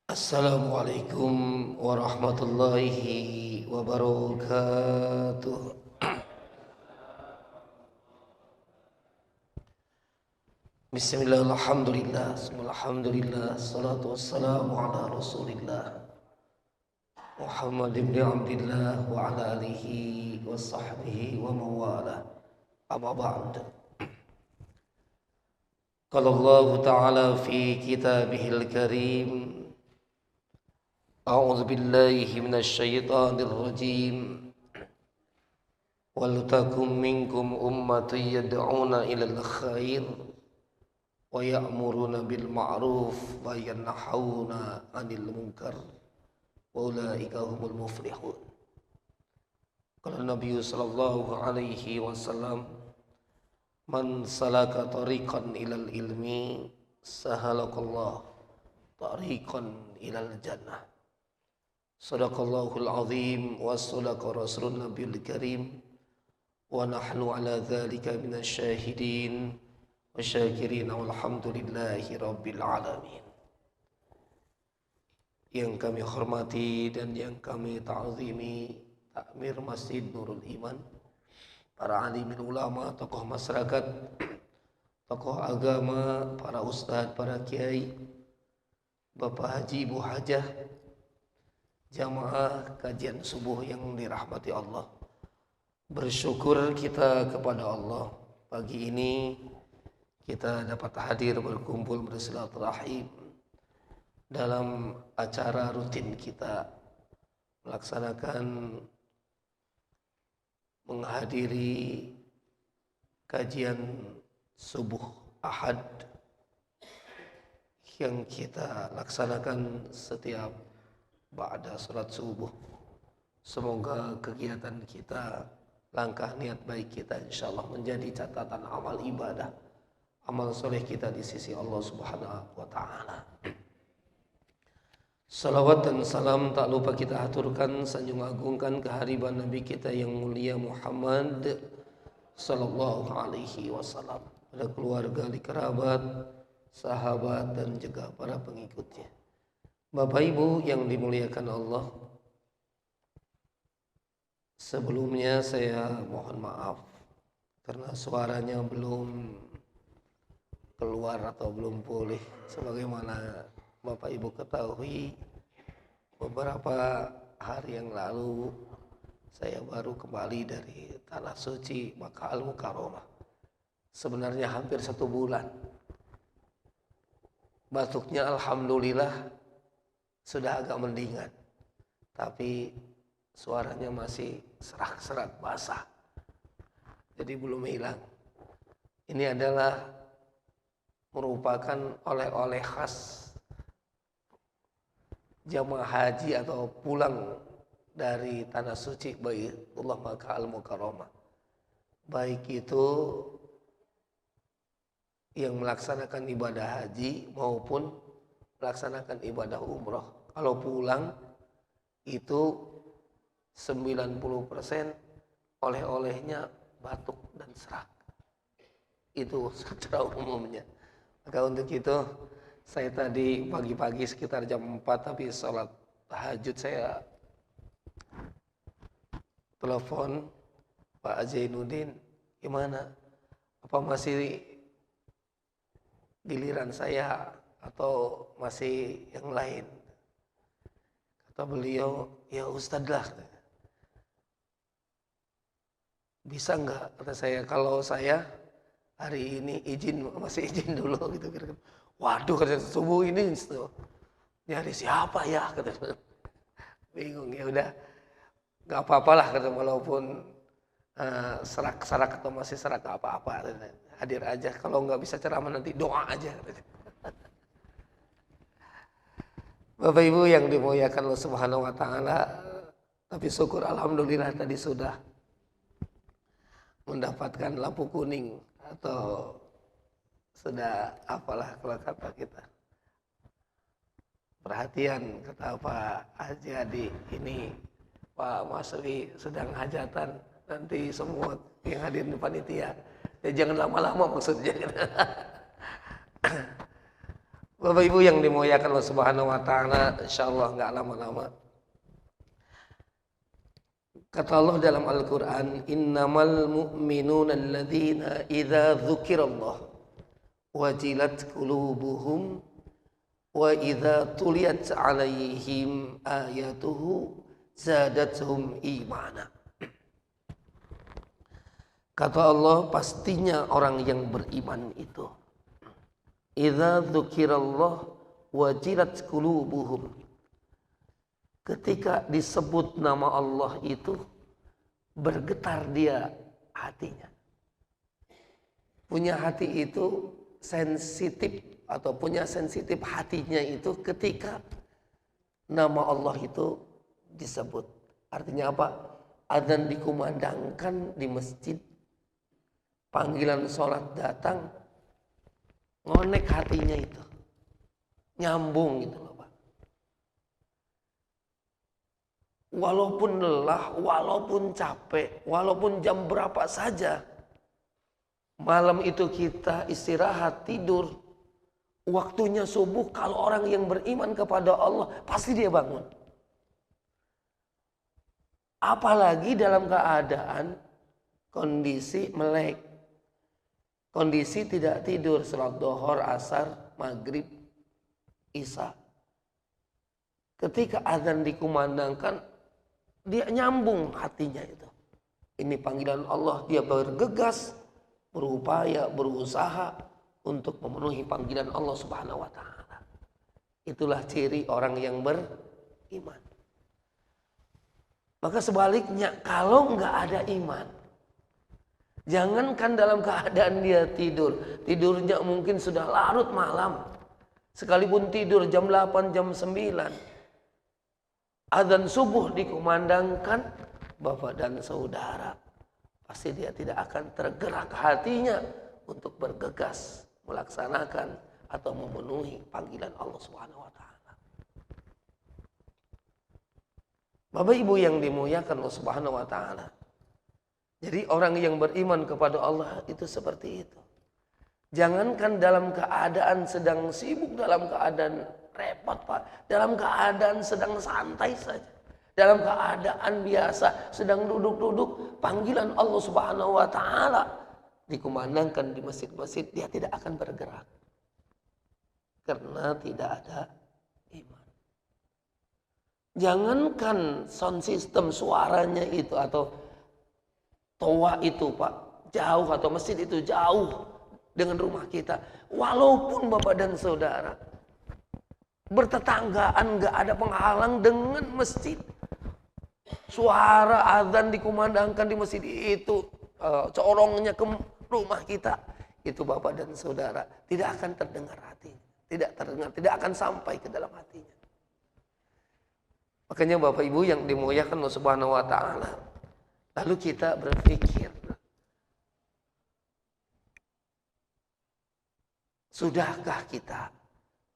Assalamualaikum warahmatullahi wabarakatuh. Bismillah, alhamdulillah, alhamdulillah, salatu wassalamu ala rasulillah Muhammad ibn Abdillah wa ala alihi wa sahbihi wa mawala. Amma ba'd. Qala Allah ta'ala fi kitabihil karim, A'udzu billahi minasy syaithanir rajim. Wal takum minkum ummatun yad'una ilal khair wa ya'muruna bil ma'ruf wa yanhauna 'anil munkar wa ulaika humul muflihun. Qala Nabi sallallahu alaihi wasallam, man salaka tariqan ilal ilmi sahalakallahu tariqan ilal jannah. Sadaqallahul azim wa sadaqa rasulun nabiyul karim wa nahnu ala dhalika minasy syahidin wa syakirin walhamdulillahi rabbil alamin. Yang kami hormati dan yang kami ta'zimi Takmir Masjid Nurul Iman, para alimin ulama, tokoh masyarakat, tokoh agama, para ustadz, para kiai, Bapak Haji, Ibu Hajah, jamaah kajian subuh yang dirahmati Allah. Bersyukur kita kepada Allah, pagi ini kita dapat hadir berkumpul bersilaturahim dalam acara rutin kita melaksanakan menghadiri kajian subuh Ahad yang kita laksanakan setiap ba'da salat subuh. Semoga kegiatan kita, langkah niat baik kita insyaallah menjadi catatan amal ibadah, amal soleh kita di sisi Allah Subhanahu wa taala. Salawat dan salam tak lupa kita aturkan, sanjung agungkan kehariban Nabi kita yang mulia Muhammad sallallahu alaihi wasallam, pada keluarga, kerabat, sahabat dan juga para pengikutnya. Bapak Ibu yang dimuliakan Allah, sebelumnya saya mohon maaf karena suaranya belum keluar atau belum pulih. Sebagaimana Bapak Ibu ketahui, beberapa hari yang lalu saya baru kembali dari Tanah Suci Makkah Al-Mukarramah. Sebenarnya hampir 1 bulan. Batuknya alhamdulillah sudah agak mendingan, tapi suaranya masih serak-serak basah, jadi belum hilang. Ini adalah merupakan oleh-oleh khas jamaah haji atau pulang dari Tanah Suci Baitullah Makkah Al-Mukarramah, baik itu yang melaksanakan ibadah haji maupun melaksanakan ibadah umroh. Kalau pulang itu 90% oleh-olehnya batuk dan serak. Itu secara umumnya. Maka untuk itu saya tadi pagi-pagi sekitar jam 4 tapi sholat tahajud saya telepon Pak Zainuddin, gimana? Apa masih giliran saya atau masih yang lain? Kata beliau, ya Ustadz lah. Bisa nggak? Kata saya, kalau saya hari ini masih izin dulu gitu. Waduh, kata subuh ini nyari siapa ya? Kata bingung. Ya udah, nggak apa-apalah kata, walaupun serak-serak atau masih serak nggak apa-apa. Hadir aja. Kalau nggak bisa ceramah nanti doa aja. Bapak Ibu yang dimuliakan Allah Subhanahu wa taala, tapi syukur alhamdulillah tadi sudah mendapatkan lampu kuning atau sudah apalah kalau kata kita. Perhatian kata Pak Haji Adi, ini Pak Masri sedang hajatan, nanti semua yang hadir di panitia ya jangan lama-lama maksudnya. Bapak Ibu yang dimuliakan Allah Subhanahu wa taala, insyaallah enggak lama-lama. Kata Allah dalam Al-Qur'an, "Innamal mu'minuna alladzina idza dzukirallah wajilat qulubuhum wa idza tuliyat 'alaihim ayatuhu zadatuhum imana." Kata Allah, pastinya orang yang beriman itu, idza dzukirallah wajilat qulubuhum, ketika disebut nama Allah itu bergetar dia hatinya. Punya hati itu sensitif, atau punya sensitif hatinya itu ketika nama Allah itu disebut. Artinya apa? Adzan dikumandangkan di masjid, panggilan sholat datang, ngonek hatinya itu, nyambung gitu loh Pak. Walaupun lelah, walaupun capek, walaupun jam berapa saja, malam itu kita istirahat, tidur, waktunya subuh, kalau orang yang beriman kepada Allah pasti dia bangun. Apalagi dalam keadaan kondisi melek, kondisi tidak tidur, salat duhur, asar, maghrib, isya. Ketika azan dikumandangkan, dia nyambung hatinya itu. Ini panggilan Allah, dia bergegas, berupaya, berusaha untuk memenuhi panggilan Allah Subhanahu wa taala. Itulah ciri orang yang beriman. Maka sebaliknya, kalau nggak ada iman, jangankan dalam keadaan dia tidur, tidurnya mungkin sudah larut malam, sekalipun tidur jam 8, jam 9, adzan subuh dikumandangkan, Bapak dan saudara, pasti dia tidak akan tergerak hatinya untuk bergegas melaksanakan atau memenuhi panggilan Allah Subhanahu wa taala. Bapak Ibu yang dimuliakan Allah Subhanahu wa taala. Jadi orang yang beriman kepada Allah itu seperti itu. Jangankan dalam keadaan sedang sibuk, dalam keadaan repot Pak, dalam keadaan sedang santai saja, dalam keadaan biasa sedang duduk-duduk, panggilan Allah Subhanahu wa taala dikumandangkan di masjid-masjid, dia tidak akan bergerak karena tidak ada iman. Jangankan sound system suaranya itu atau toa itu Pak, jauh, atau masjid itu jauh dengan rumah kita. Walaupun Bapak dan Saudara bertetanggaan, gak ada penghalang dengan masjid. Suara azan dikumandangkan di masjid itu, corongnya ke rumah kita, itu Bapak dan Saudara tidak akan terdengar hatinya. Tidak terdengar, tidak akan sampai ke dalam hatinya. Makanya Bapak Ibu yang dimuliakan Allah Subhanahu wa taala, lalu kita berpikir, sudahkah kita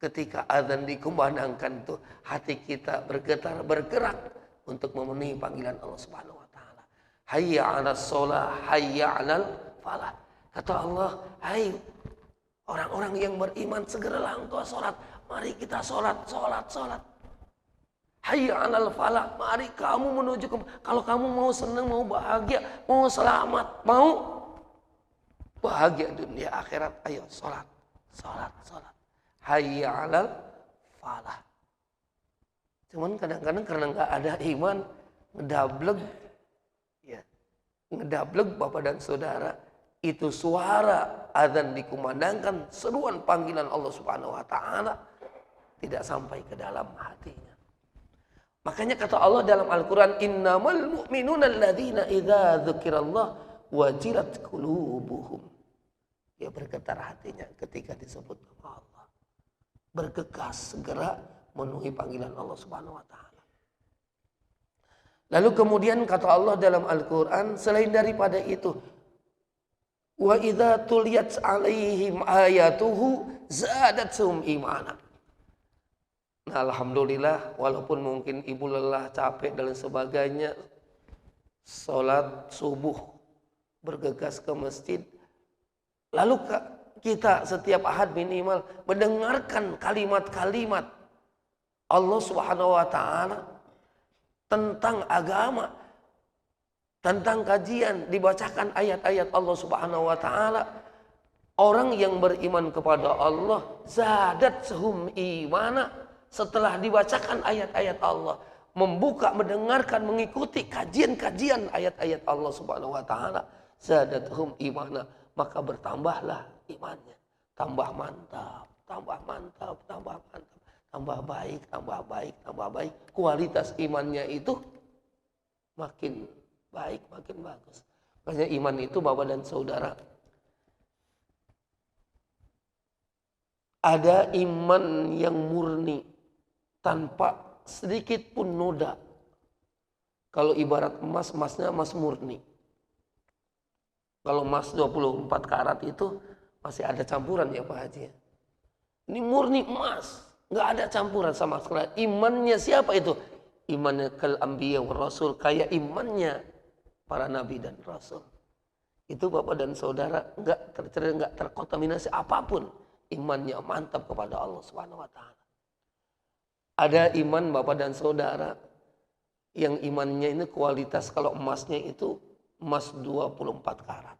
ketika azan dikumandangkan itu hati kita bergetar, bergerak untuk memenuhi panggilan Allah Subhanahu wa taala? Hayya 'alas shalah, hayya 'alal falah. Kata Allah, hai orang-orang yang beriman, segeralah engkau salat. Mari kita salat, salat, salat. Hayya 'alal falah, mari kamu menuju ke, kalau kamu mau senang, mau bahagia, mau selamat, mau bahagia dunia akhirat, ayo salat, salat, salat. Hayya 'alal falah. Cuman kadang-kadang karena nggak ada iman, ngedableg, ya, ngedableg Bapak dan Saudara, itu suara azan dikumandangkan, seruan panggilan Allah Subhanahu wa taala tidak sampai ke dalam hatinya. Makanya kata Allah dalam Al-Quran, innamal mu'minuna alladzina idza dzukirallah wajilat qulubuhum. Dia bergetar hatinya ketika disebut nama Allah. Bergegas segera memenuhi panggilan Allah Subhanahu wa taala. Lalu kemudian kata Allah dalam Al-Quran, selain daripada itu, wa idza tuliyat 'alaihim ayatuhu zadatuhum imana. Nah, alhamdulillah, walaupun mungkin ibu lelah, capek dan sebagainya, sholat subuh, bergegas ke masjid, lalu kita setiap ahad minimal mendengarkan kalimat-kalimat Allah Subhanahu wa taala tentang agama, tentang kajian, dibacakan ayat-ayat Allah Subhanahu wa taala. Orang yang beriman kepada Allah zadat sehum imana, setelah dibacakan ayat-ayat Allah, membuka, mendengarkan, mengikuti kajian-kajian ayat-ayat Allah Subhanahu wa taala, zadathum imana, maka bertambahlah imannya. Tambah mantap, tambah mantap, tambah mantap, tambah baik, tambah baik, tambah baik. Kualitas imannya itu makin baik, makin bagus. Makanya iman itu Bapak dan Saudara, ada iman yang murni tanpa sedikit pun noda. Kalau ibarat emas, emasnya emas murni. Kalau emas 24 karat itu masih ada campuran ya Pak Haji. Ini murni emas, nggak ada campuran sama sekali. Imannya siapa itu? Imannya kal anbiya wa rasul, kayak imannya para nabi dan rasul. Itu Bapak dan Saudara nggak terkontaminasi apapun. Imannya mantap kepada Allah Subhanahu wa taala. Ada iman Bapak dan Saudara yang imannya ini kualitas, kalau emasnya itu emas 24 karat.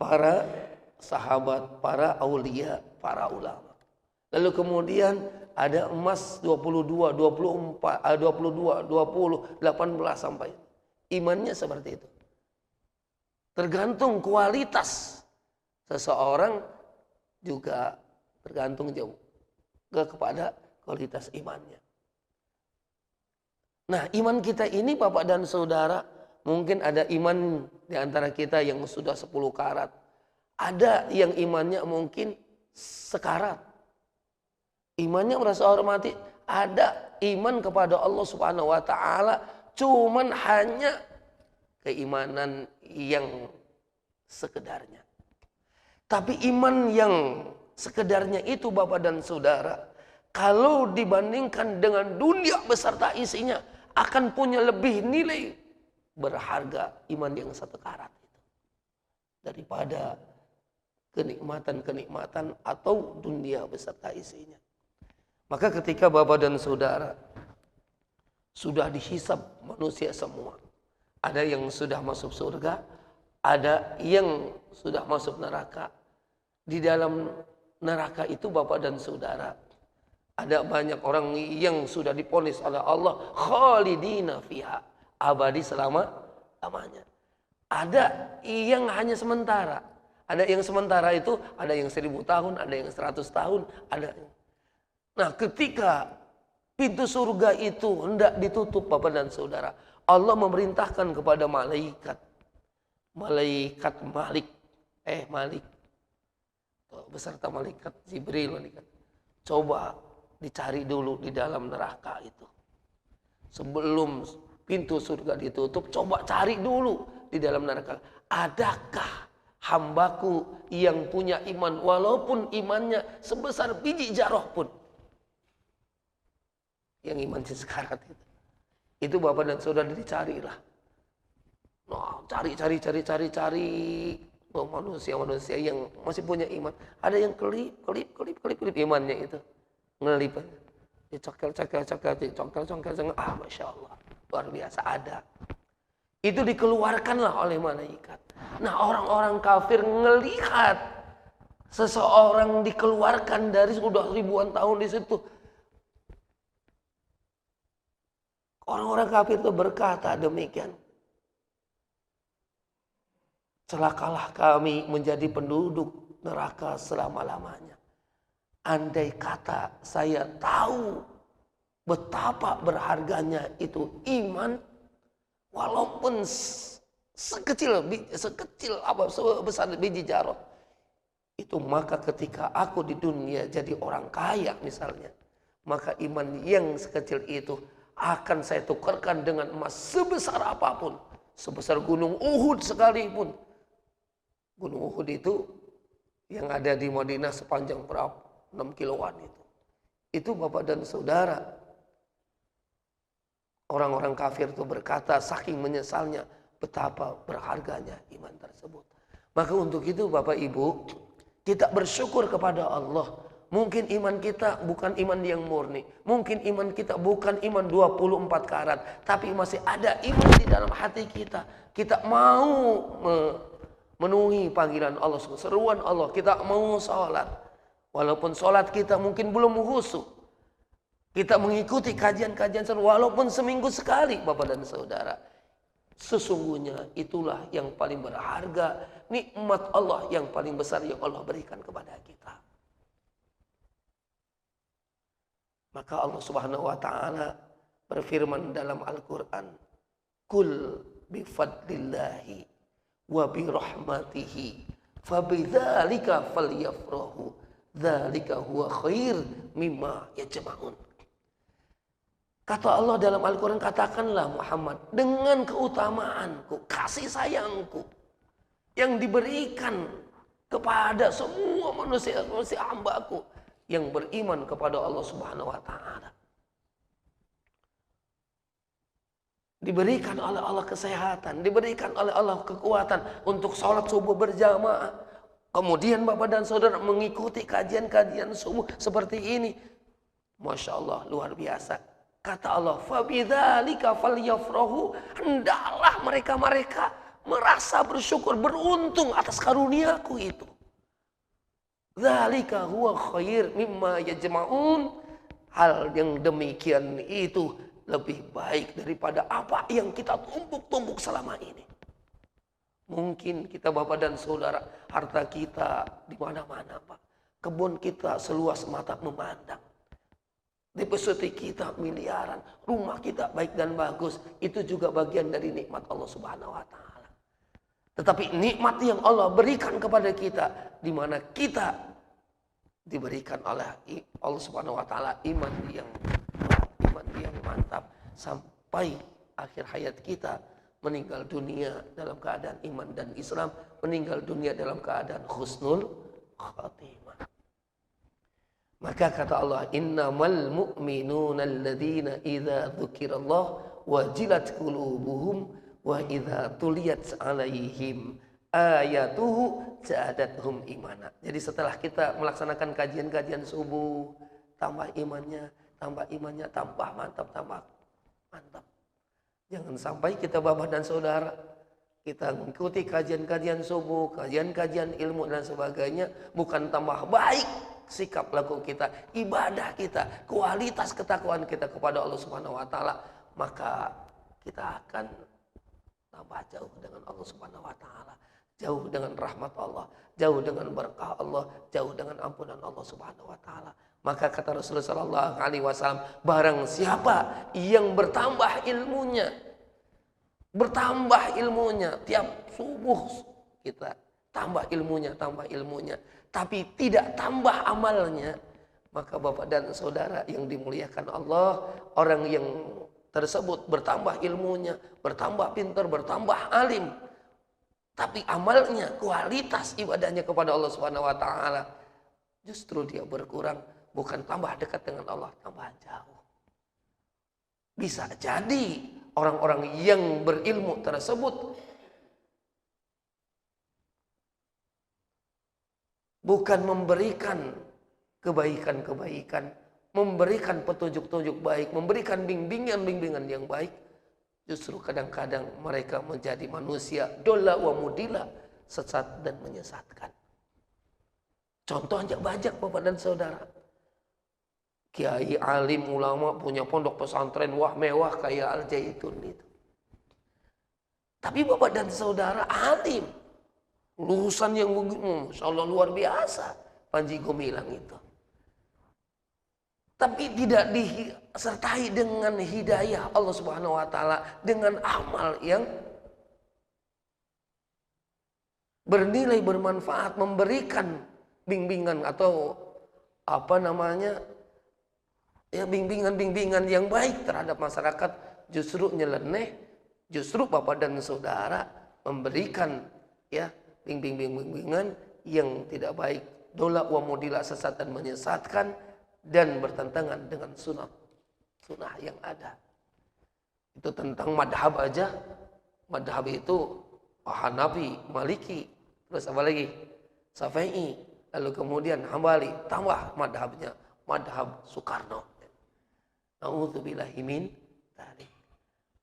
Para sahabat, para aulia, para ulama. Lalu kemudian ada emas 22, 24, 22, 20, 18 sampai. Imannya seperti itu. Tergantung kualitas seseorang, juga tergantung jauh kepada kualitas imannya. Nah, iman kita ini Bapak dan Saudara, mungkin ada iman di antara kita yang sudah 10 karat. Ada yang imannya mungkin sekarat. Imannya merasa hormati. Ada iman kepada Allah Subhanahu wa taala, cuman hanya keimanan yang sekedarnya. Tapi iman yang sekedarnya itu Bapak dan Saudara, kalau dibandingkan dengan dunia beserta isinya, akan punya lebih nilai berharga iman yang 1 karat itu daripada kenikmatan-kenikmatan atau dunia beserta isinya. Maka ketika Bapak dan Saudara sudah dihisab manusia semua, ada yang sudah masuk surga, ada yang sudah masuk neraka. Di dalam neraka itu Bapak dan Saudara, ada banyak orang yang sudah diponis oleh Allah khalidina fiha, abadi selama-lamanya. Ada yang hanya sementara. Ada yang sementara itu, ada yang 1000 tahun, ada yang 100 tahun, ada. Nah, ketika pintu surga itu hendak ditutup Bapak dan Saudara, Allah memerintahkan kepada malaikat Malik beserta malaikat Jibril, coba dicari dulu di dalam neraka itu. Sebelum pintu surga ditutup, coba cari dulu di dalam neraka. Adakah hambaku yang punya iman, walaupun imannya sebesar biji jarah pun. Yang iman sekarat itu. Itu Bapak dan Saudara dicarilah. Nah, cari manusia yang masih punya iman. Ada yang kelip imannya itu. Ngelip. Dicongkel. Masya Allah. Luar biasa ada. Itu dikeluarkanlah oleh malaikat. Nah, orang-orang kafir ngelihat seseorang dikeluarkan dari sudah ribuan tahun di situ. Orang-orang kafir itu berkata demikian. Celakalah kami menjadi penduduk neraka selama-lamanya. Andai kata saya tahu betapa berharganya itu iman, walaupun sekecil sebesar biji jarah, itu maka ketika aku di dunia jadi orang kaya misalnya, maka iman yang sekecil itu akan saya tukarkan dengan emas sebesar apapun, sebesar gunung Uhud sekalipun. Gunung Uhud itu yang ada di Madinah sepanjang berapa? 6 kiloan itu. Itu Bapak dan Saudara, orang-orang kafir itu berkata saking menyesalnya betapa berharganya iman tersebut. Maka untuk itu Bapak Ibu, Kita bersyukur kepada Allah. Mungkin iman kita bukan iman yang murni. Mungkin iman kita bukan iman 24 karat. Tapi masih ada iman di dalam hati kita. Kita mau memenuhi panggilan Allah, seruan Allah. Kita mau sholat. Walaupun sholat kita mungkin belum khusyuk. Kita mengikuti kajian-kajian walaupun seminggu sekali, Bapak dan Saudara. Sesungguhnya itulah yang paling berharga, nikmat Allah yang paling besar yang Allah berikan kepada kita. Maka Allah Subhanahu wa taala berfirman dalam Al-Qur'an, "Qul bi fadlillahi wa bi rahmatihi fabidzalika falyafrahu dzalika huwa khair mimma yajma'un." Kata Allah dalam Al-Quran, katakanlah Muhammad, dengan keutamaanku, kasih sayangku yang diberikan kepada semua manusia hambaku yang beriman kepada Allah Subhanahu wa taala. Diberikan oleh Allah kesehatan, diberikan oleh Allah kekuatan untuk sholat subuh berjamaah. Kemudian Bapak dan Saudara mengikuti kajian-kajian subuh seperti ini. Masya Allah, luar biasa. Kata Allah, "Fabidzalika falyafrahu." Hendaklah mereka merasa bersyukur, beruntung atas karuniaku itu. Dzalika huwa khair mimma yajma'un. Hal yang demikian itu lebih baik daripada apa yang kita tumpuk-tumpuk selama ini. Mungkin kita Bapak dan Saudara, harta kita di mana-mana, Pak. Kebun kita seluas mata memandang. Deposito kita miliaran, rumah kita baik dan bagus, itu juga bagian dari nikmat Allah Subhanahu wa taala. Tetapi nikmat yang Allah berikan kepada kita, di mana kita diberikan oleh Allah Subhanahu wa taala iman yang mantap sampai akhir hayat kita, meninggal dunia dalam keadaan iman dan Islam, meninggal dunia dalam keadaan husnul khatimah. Maka kata Allah, "Innamal mu'minuna alladzina idza dzukirallah wajilat qulubuhum wa idza tuliyat 'alaihim ayatuhu zadatuhum imana." Jadi setelah kita melaksanakan kajian-kajian subuh, tambah imannya, tambah mantap, tambah mantap. Jangan sampai kita Bapak dan Saudara, kita mengikuti kajian-kajian subuh, kajian-kajian ilmu dan sebagainya, bukan tambah baik sikap laku kita, ibadah kita, kualitas ketakwaan kita kepada Allah Subhanahu wa taala, maka kita akan tambah jauh dengan Allah Subhanahu wa taala, jauh dengan rahmat Allah, jauh dengan berkah Allah, jauh dengan ampunan Allah Subhanahu wa taala. Maka kata Rasulullah sallallahu alaihi wasallam, barang siapa yang bertambah ilmunya tiap subuh, kita tambah ilmunya, tapi tidak tambah amalnya, maka Bapak dan Saudara yang dimuliakan Allah, orang yang tersebut bertambah ilmunya, bertambah pintar, bertambah alim, tapi amalnya, kualitas ibadahnya kepada Allah Subhanahu wa taala, justru dia berkurang, bukan tambah dekat dengan Allah, tambah jauh. Bisa jadi orang-orang yang berilmu tersebut bukan memberikan kebaikan-kebaikan, memberikan petunjuk-petunjuk baik, memberikan bimbingan-bimbingan yang baik. Justru kadang-kadang mereka menjadi manusia dola wa mudila, sesat dan menyesatkan. Contohnya banyak Bapak dan Saudara. Kiai, alim, ulama, punya pondok pesantren, wah mewah kayak Al-Zaitun itu. Tapi Bapak dan Saudara alim, lulusan yang Masya Allah luar biasa, Panji Gumilang itu. Tapi tidak disertai dengan hidayah Allah Subhanahu wa taala, dengan amal yang bernilai, bermanfaat, memberikan bimbingan atau bimbingan yang baik terhadap masyarakat, justru nyeleneh, justru Bapak dan Saudara memberikan bimbingan yang tidak baik, dola wa mudila, sesat dan menyesatkan, dan bertentangan dengan sunnah yang ada. Itu tentang madhab aja. Madhab itu Hanafi, Maliki, terus apa lagi? Syafi'i, Lalu kemudian Hambali, tambah madhabnya, madhab Soekarno. Na'udzubillahi min dzalik.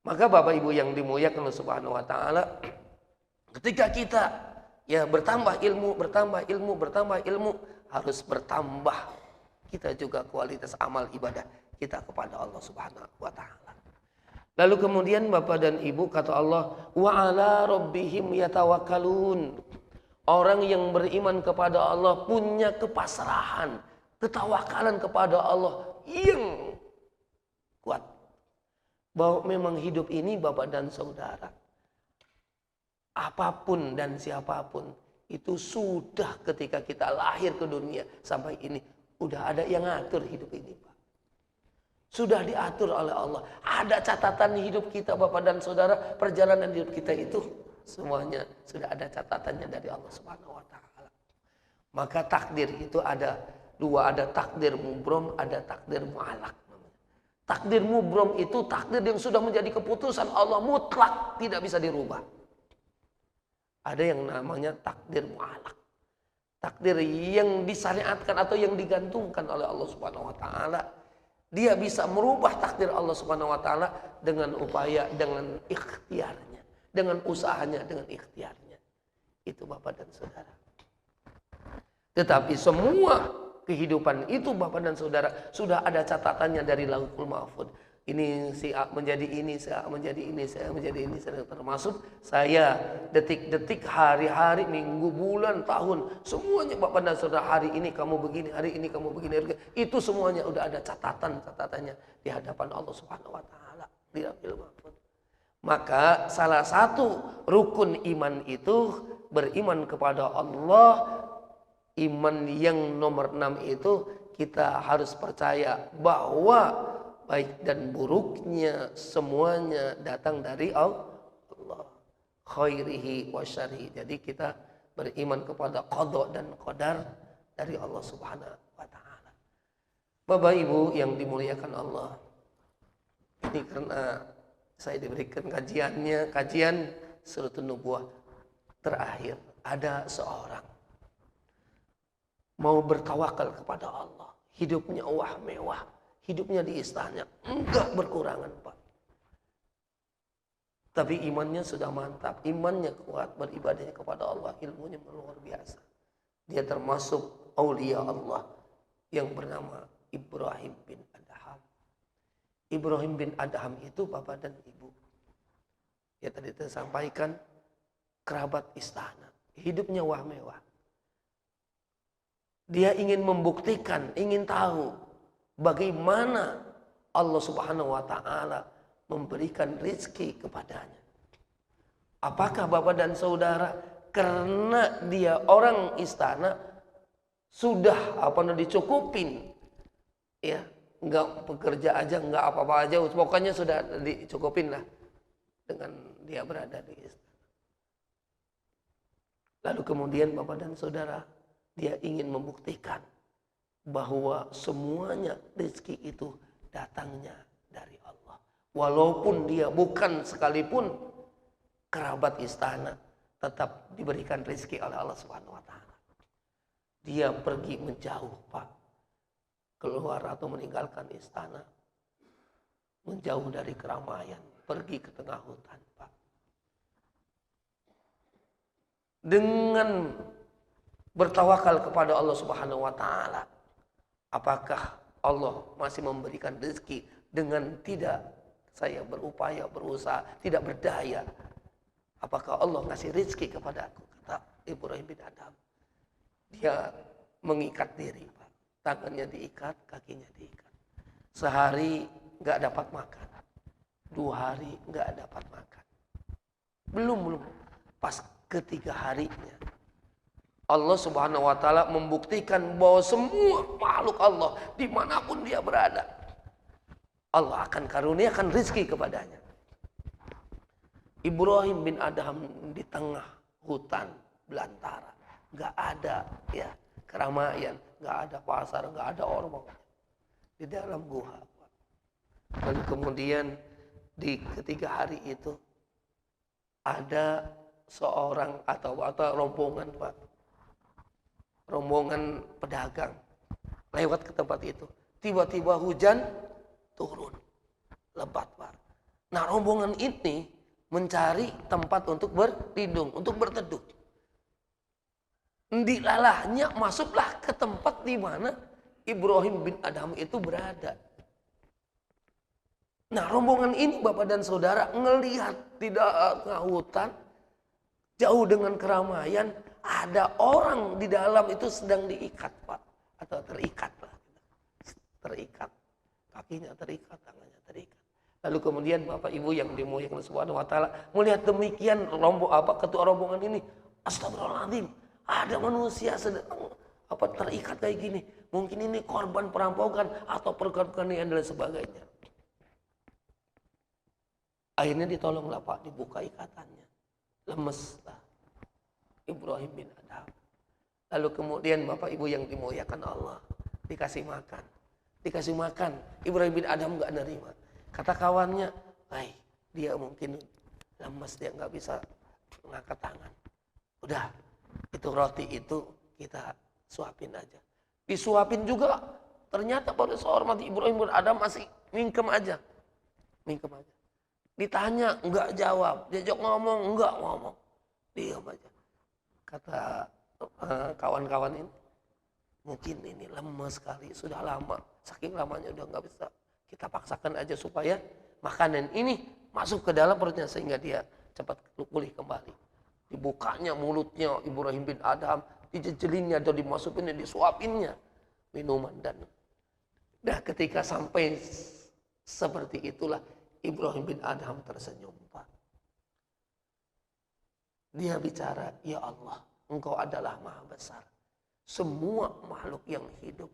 Maka Bapak Ibu yang dimuliakan Allah Subhanahu wa taala, ketika kita ya bertambah ilmu, harus bertambah kita juga kualitas amal ibadah kita kepada Allah Subhanahu wa taala. Lalu kemudian Bapak dan Ibu, kata Allah, wa ala rabbihim yatawakkalun. Orang yang beriman kepada Allah punya kepasrahan, ketawakalan kepada Allah yang kuat. Bahwa memang hidup ini Bapak dan Saudara, apapun dan siapapun itu sudah ketika kita lahir ke dunia sampai ini udah ada yang ngatur hidup ini, Pak. Sudah diatur oleh Allah. Ada catatan hidup kita Bapak dan Saudara, perjalanan hidup kita itu semuanya sudah ada catatannya dari Allah Subhanahu wa taala. Maka takdir itu ada dua, ada takdir mubrom, ada takdir mu'alak. Takdir mubrom itu takdir yang sudah menjadi keputusan Allah mutlak, tidak bisa dirubah. Ada yang namanya takdir mu'alak. Takdir yang disyariatkan atau yang digantungkan oleh Allah Subhanahu wa taala. Dia bisa merubah takdir Allah Subhanahu wa taala dengan upaya, dengan ikhtiarnya, dengan usahanya, dengan ikhtiarnya. Itu Bapak dan Saudara. Tetapi semua kehidupan itu Bapak dan Saudara sudah ada catatannya dari Lauhul Mahfuz. Ini si A menjadi ini, si A menjadi ini, saya menjadi ini, termasuk saya, detik-detik, hari-hari, minggu, bulan, tahun, semuanya Bapak dan Saudara, hari ini kamu begini, hari ini kamu begini, itu semuanya udah ada catatannya di hadapan Allah Subhanahu wa taala di Lauhul Mahfuz. Maka salah satu rukun iman itu beriman kepada Allah. Iman yang nomor 6 itu kita harus percaya bahwa baik dan buruknya semuanya datang dari Allah. Khairihi wa syarrihi. Jadi kita beriman kepada qada dan qadar dari Allah Subhanahu wa taala. Bapak Ibu yang dimuliakan Allah. Ini karena saya diberikan kajian Suratul Nubuwah terakhir, ada seorang mau bertawakal kepada Allah, hidupnya mewah, hidupnya di istana, enggak berkurangan, Pak. Tapi imannya sudah mantap, imannya kuat, beribadahnya kepada Allah, ilmunya luar biasa. Dia termasuk aulia Allah yang bernama Ibrahim bin Adham. Ibrahim bin Adham itu Bapak dan Ibu, ya tadi saya sampaikan, kerabat istana, hidupnya mewah. Dia ingin membuktikan, ingin tahu bagaimana Allah Subhanahu wa taala memberikan rezeki kepadanya. Apakah Bapak dan Saudara karena dia orang istana sudah dicukupin, ya, enggak bekerja aja, enggak apa-apa aja, pokoknya sudah dicukupin lah dengan dia berada di istana. Lalu kemudian Bapak dan Saudara, dia ingin membuktikan bahwa semuanya rezeki itu datangnya dari Allah. Walaupun dia bukan sekalipun kerabat istana, tetap diberikan rezeki oleh Allah Subhanahu wa taala. Dia pergi menjauh, Pak. Keluar atau meninggalkan istana. Menjauh dari keramaian, pergi ke tengah hutan, Pak. Dengan bertawakal kepada Allah Subhanahu wa taala. Apakah Allah masih memberikan rezeki dengan tidak saya berupaya, berusaha, tidak berdaya? Apakah Allah ngasih rezeki kepada aku? Kata Ibrahim bin Adham. Dia mengikat diri, Pak. Tangannya diikat, kakinya diikat. Sehari nggak dapat makan. 2 hari nggak dapat makan. Belum. Pas ketiga harinya, Allah Subhanahu wa taala membuktikan bahwa semua makhluk Allah dimanapun dia berada, Allah akan karuniakan rezeki kepadanya. Ibrahim bin Adham di tengah hutan belantara, nggak ada ya keramaian, nggak ada pasar, nggak ada orang, di dalam gua. Dan kemudian di ketiga hari itu ada seorang atau rombongan, Pak, rombongan pedagang lewat ke tempat itu. Tiba-tiba hujan turun. Lebat, Pak. Nah, rombongan ini mencari tempat untuk berlindung, untuk berteduh. Dilalahnya masuklah ke tempat di mana Ibrahim bin Adham itu berada. Nah, rombongan ini Bapak dan Saudara ngelihat di hutan jauh dengan keramaian ada orang di dalam itu sedang diikat, Pak, atau terikat, Pak. Terikat. Kakinya terikat, tangannya terikat. Lalu kemudian Bapak Ibu yang dimuliakan Allah Subhanahu wa taala melihat demikian ketua rombongan ini, astagfirullahaladzim, ada manusia sedang terikat kayak gini. Mungkin ini korban perampokan atau penganiayaan dan sebagainya. Akhirnya ditolonglah, Pak, dibuka ikatannya. Lemeslah Ibrahim bin Adham. Lalu kemudian Bapak Ibu yang dimuliakan Allah, dikasih makan. Dikasih makan, Ibrahim bin Adham nggak nerima. Kata kawannya, dia mungkin lemes, dia nggak bisa mengangkat tangan. Udah, itu roti itu kita suapin aja. Disuapin juga, ternyata pada seorang mati Ibrahim bin Adham masih mingkem aja. Mingkem aja. Ditanya, enggak jawab. Diajak ngomong, enggak ngomong. Diam aja. Kata kawan-kawan ini, mungkin ini lemes sekali, sudah lama. Saking lamanya udah nggak bisa. Kita paksakan aja supaya makanan ini masuk ke dalam perutnya sehingga dia cepat pulih kembali. Dibukanya mulutnya Ibrahim bin Adham, dijejelinnya atau dimasukinnya, disuapinnya minuman dan ketika sampai seperti itulah Ibrahim bin Adham tersenyum, Pak. Dia bicara, ya Allah, Engkau adalah Maha Besar. Semua makhluk yang hidup,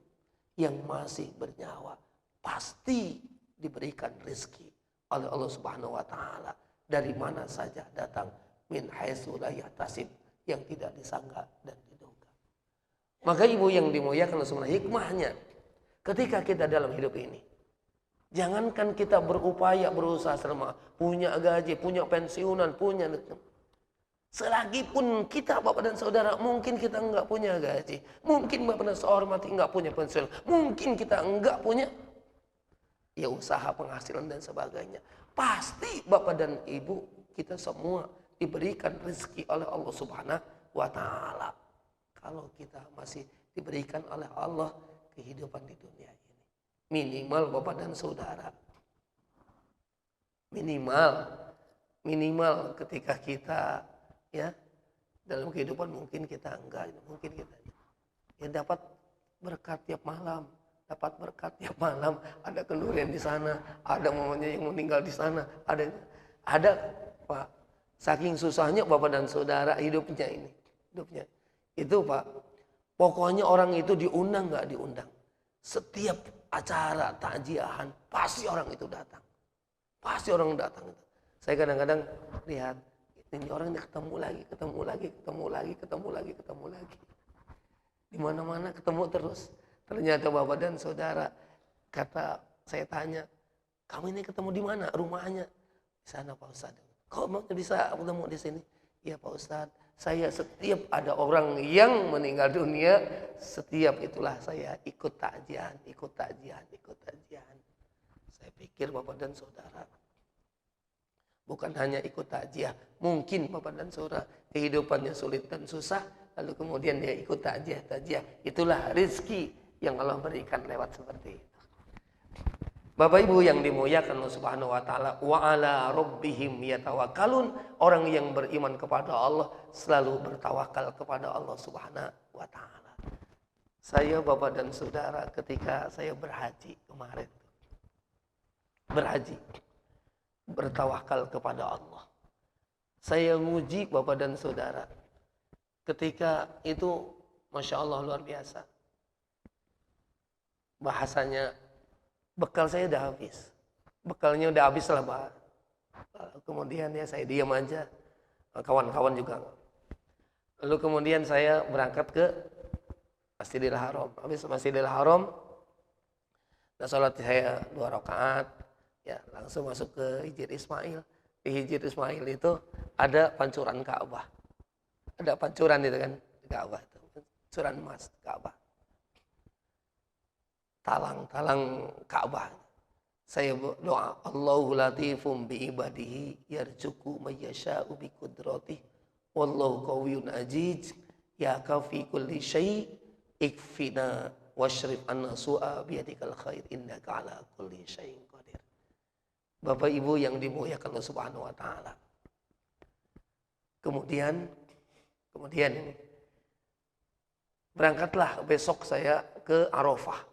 yang masih bernyawa, pasti diberikan rezeki oleh Allah Subhanahu wa taala dari mana saja datang, min haitsu la yahtasib, yang tidak disangka dan diduga. Maka Ibu yang dimuliakan Allah Subhanahu, hikmahnya ketika kita dalam hidup ini, jangankan kita berupaya berusaha selama punya gaji, punya pensiunan, punya selagi pun kita Bapak dan Saudara mungkin kita enggak punya gaji, mungkin Bapak dan Saudara mati enggak punya pensiun, mungkin kita enggak punya ya usaha penghasilan dan sebagainya. Pasti Bapak dan Ibu kita semua diberikan rezeki oleh Allah Subhanahu wa taala. Kalau kita masih diberikan oleh Allah kehidupan di dunia ini. Minimal Bapak dan Saudara. Minimal ketika kita ya dalam kehidupan mungkin kita enggak, mungkin kita ya dapat berkat tiap malam, ada kendurian di sana, ada mamanya yang meninggal di sana, ada Pak, saking susahnya Bapak dan Saudara hidupnya itu Pak, pokoknya orang itu diundang nggak diundang, setiap acara takjiahan pasti orang itu datang, itu. Saya kadang-kadang lihat ini orang ini ketemu lagi. Di mana-mana ketemu terus. Ternyata Bapak dan Saudara, kata saya tanya, kamu ini ketemu di mana rumahnya? Di sana Pak Ustadz. Kok bisa ketemu di sini? Iya Pak Ustadz, saya setiap ada orang yang meninggal dunia, setiap itulah saya ikut takjian. Saya pikir Bapak dan Saudara, bukan hanya ikut takjiah, mungkin Bapak dan Saudara kehidupannya sulit dan susah, lalu kemudian dia ikut takjiah. Itulah rezeki yang Allah berikan lewat seperti itu. Bapak Ibu yang dimuliakan Allah Subhanahu wa taala, wa ala rabbihim yatawakkalun, orang yang beriman kepada Allah selalu bertawakal kepada Allah Subhanahu wa taala. Saya Bapak dan Saudara ketika saya berhaji kemarin, bertawakal kepada Allah. Saya nguji Bapak dan Saudara. Ketika itu Masya Allah luar biasa. Bahasanya bekal saya udah habis. Bekalnya udah habis lah Pak. Kemudian ya saya diam aja. Kawan-kawan juga. Lalu kemudian saya berangkat ke Masjidil Haram. Habis Masjidil Haram, nah sholat saya 2 rakaat. Ya, langsung masuk ke Hijr Ismail. Di Hijr Ismail itu ada pancuran Ka'bah. Ada pancuran itu kan, Ka'bah itu. kucuran emas Ka'bah. Talang-talang Ka'bah. Saya berdoa, Allahu latifum bi ibadihi yarzuqu may yasha'u bi qudratihi wallahu qawiyyun aziz ya kafi kulli syai' ikfina washrif anna su'a biyadikal khair innaka ala kulli syai'in qadir. Bapak Ibu yang dimuliakan Allah Subhanahu wa taala. Kemudian ini berangkatlah besok saya ke Arafah.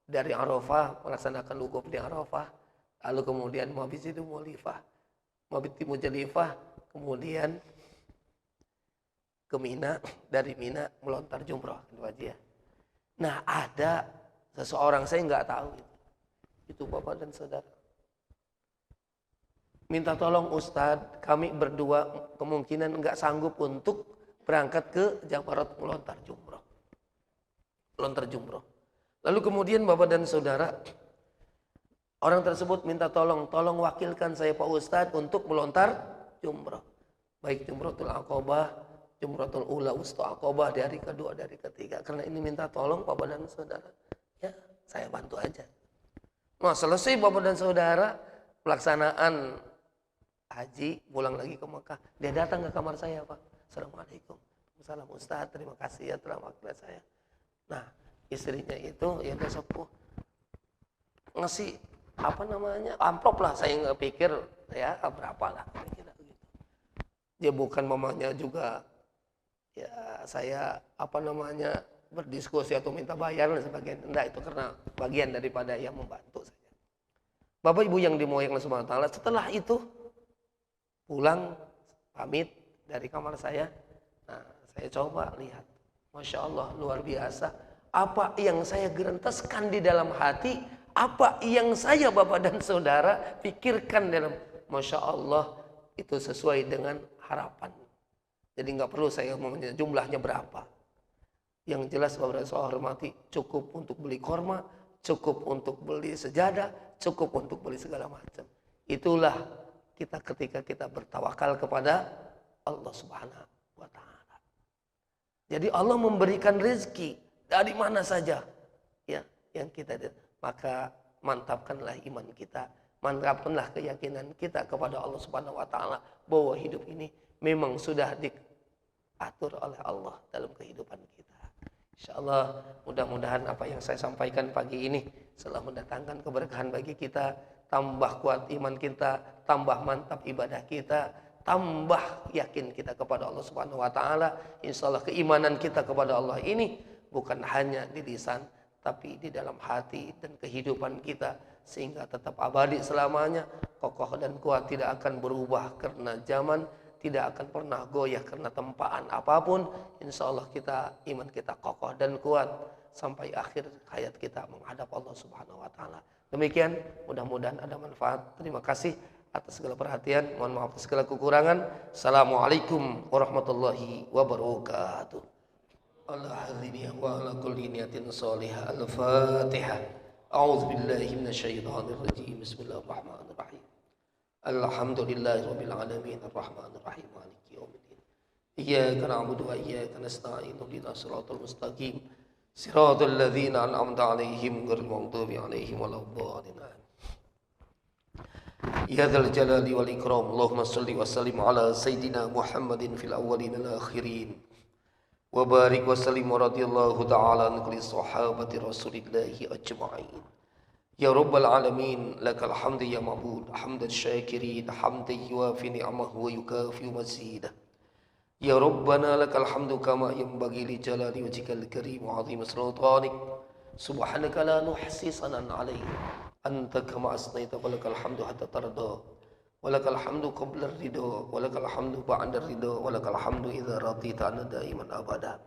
Dari Arafah melaksanakan wukuf di Arafah, lalu kemudian mabit itu Muzdalifah, kemudian ke Mina, dari Mina melontar jumroh gitu aja. Nah, ada seseorang saya nggak tahu itu Bapak dan Saudara. Minta tolong Ustadz, kami berdua kemungkinan nggak sanggup untuk berangkat ke Jamarat melontar jumroh. Lalu kemudian Bapak dan Saudara, orang tersebut minta tolong wakilkan saya Pak Ustadz untuk melontar jumroh. Baik Jumratul Aqabah, Jumratul Ula, Wusta Aqabah, dari kedua, dari ketiga. Karena ini minta tolong Bapak dan Saudara. Ya, saya bantu aja. Nah, selesai Bapak dan Saudara, pelaksanaan haji, pulang lagi ke Mekah. Dia datang ke kamar saya, Pak. Assalamualaikum. Salam Ustadz, terima kasih ya telah wakil saya. Nah, istrinya itu ya udah sepuh ngasih amplop lah, saya nggak pikir ya berapa lah kira-kira gitu. Dia bukan mamanya juga ya saya berdiskusi atau minta bayar dan sebagainya, enggak, itu karena bagian daripada yang membantu saya. Bapak Ibu yang dimuliakan Allah Subhanahu wa taala, setelah itu pulang pamit dari kamar saya. Nah, saya coba lihat, Masya Allah, luar biasa. Apa yang saya gerentaskan di dalam hati, apa yang saya Bapak dan Saudara pikirkan dalam, Masya Allah, itu sesuai dengan harapan. Jadi nggak perlu saya ngomongnya jumlahnya berapa. Yang jelas Bapak dan Saudara hormati, cukup untuk beli korma, cukup untuk beli sejadah, cukup untuk beli segala macam. Itulah kita ketika kita bertawakal kepada Allah Subhanahu wa taala. Jadi Allah memberikan rezeki dari mana saja ya yang kita, maka mantapkanlah iman kita, mantapkanlah keyakinan kita kepada Allah Subhanahu wa taala bahwa hidup ini memang sudah diatur oleh Allah dalam kehidupan kita. Insyaallah mudah-mudahan apa yang saya sampaikan pagi ini telah mendatangkan keberkahan bagi kita, tambah kuat iman kita, tambah mantap ibadah kita, tambah yakin kita kepada Allah Subhanahu wa taala. Insyaallah keimanan kita kepada Allah ini bukan hanya di lisan, tapi di dalam hati dan kehidupan kita, sehingga tetap abadi selamanya, kokoh dan kuat, tidak akan berubah karena zaman, tidak akan pernah goyah karena tempaan apapun. Insya Allah iman kita kokoh dan kuat sampai akhir hayat kita menghadap Allah Subhanahu wa taala. Demikian, mudah-mudahan ada manfaat. Terima kasih atas segala perhatian, mohon maaf atas segala kekurangan. Assalamualaikum warahmatullahi wabarakatuh. Al-hadhini wa ala kulli niyatin salihah. Al-Fatihah. A'udzu billahi minasyaitonir rajim. Bismillahirrahmanirrahim. Alhamdulillahi rabbil alamin arrahmanir rahim maliki yaumiddin. Iyyaka na'budu wa iyyaka nasta'in. Ihdinas siratal mustaqim. Siratal ladzina an'amta 'alaihim ghairil maghdubi 'alaihim waladdallin. Ya dzal jalali wal ikram. Allahumma shalli wa sallim ala sayidina Muhammadin fil awwalin wal akhirin. Wa barik wa sallim radhiyallahu ta'ala an kulli sahabati Rasulillahi ajma'in. Ya rabbal alamin, lakal hamdu ya ma'bud, hamdan syakirin, hamdan yuwafi ni'amahu wa yukafi mazidah. Ya rabbana lakal hamdu kama yanbaghi li jalali wajhikal karim wa 'azimi sultanik. Subhanaka la nuhsi sanan 'alaik. Anta kama asnaita wa lakal hamdu hatta tarda. Walakal hamdu qabla ridha, walakal hamdu ba'da ridha, walakal hamdu idza radita anna daiman abada.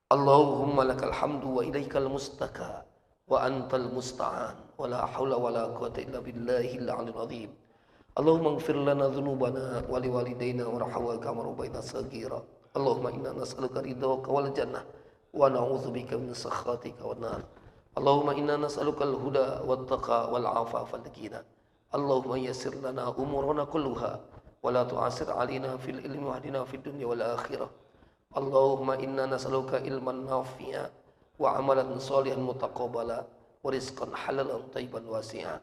Allahumma lakal hamdu wa ilaikal mustaka wa antal musta'an wa la haula wa la quwwata illa billahil 'aliyyil 'azim. Allahumma ighfir lana dhunubana wa liwalidayna warhamna kama rabbayna shaghira. Allahumma inna nas'aluka ridhaka wal jannah wa na'udzubika min sakhatika wan nar. Allahumma inna nas'aluka al-huda wat taqa wal 'afafa wal ghina. Allahumma yassir lana umurana kulluha wa la tu'assir alaina fil ilmi wahdina fid dunya wal akhirah. Allahumma inna nas'aluka ilman nafi'a wa amalan sholihan mutaqabbala wa rizqan halalan thayyiban wasi'a.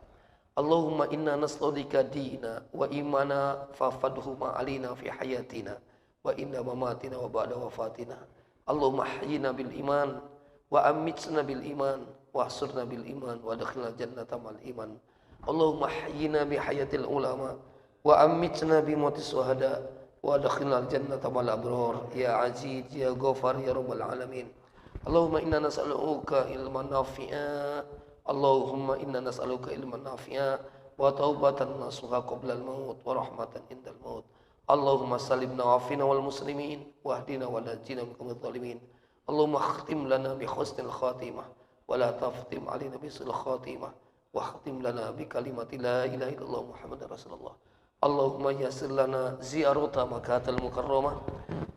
Allahumma inna nas'aluka dina wa imana fafadhuma alina fi hayatina wa inna mamatina wa ba'da wafatina. Allahumma hayyina bil iman wa amitna bil iman wa ahsurna bil iman wa adkhilna jannata mal iman. Allahumma hayyina bi hayatil ulama wa amitna bi mautis syuhada wa adkhilna jannata mal abrar. Ya aziz ya ghafar ya rabbal alamin. Allahumma inna nas'aluka ilman nafi'a. Allahumma inna nas'aluka ilman nafi'a wa taubatan nasuha qabla al-maut wa rahmatan indal maut. Allahumma salimna wa afina wal muslimin wa ahdina wa najina minkum adh-dhalimin. Allahumma khtim lana bi husnil khatimah wa la taftim alina bi sul khatimah wa khtim lana bi kalimati la ilaha illallah Muhammadar Rasulullah. Allahumma yassir lana ziyarata Makkatal Mukarramah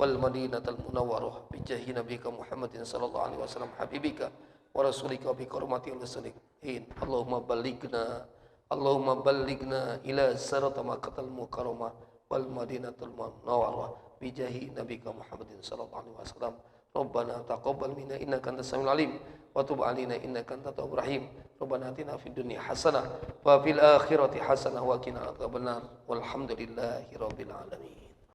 wal Madinatal Munawwarah bi jahi nabiyika Muhammadin sallallahu alaihi wasallam habibika wa rasulika bi karamatil salihin. Allahumma ballighna ila sarata Makkatal Mukarramah wal Madinatul Munawwarah bi jahi nabiyika Muhammadin sallallahu alaihi wasallam. Rabbana taqabbal minna innaka antas samiul alim wa tub alaina innaka antat tawwabur rahim. Rabbana atina fid dunya hasanah wa fil akhirati hasanah wa qina adzabannar. Walhamdulillahi rabbil alamin.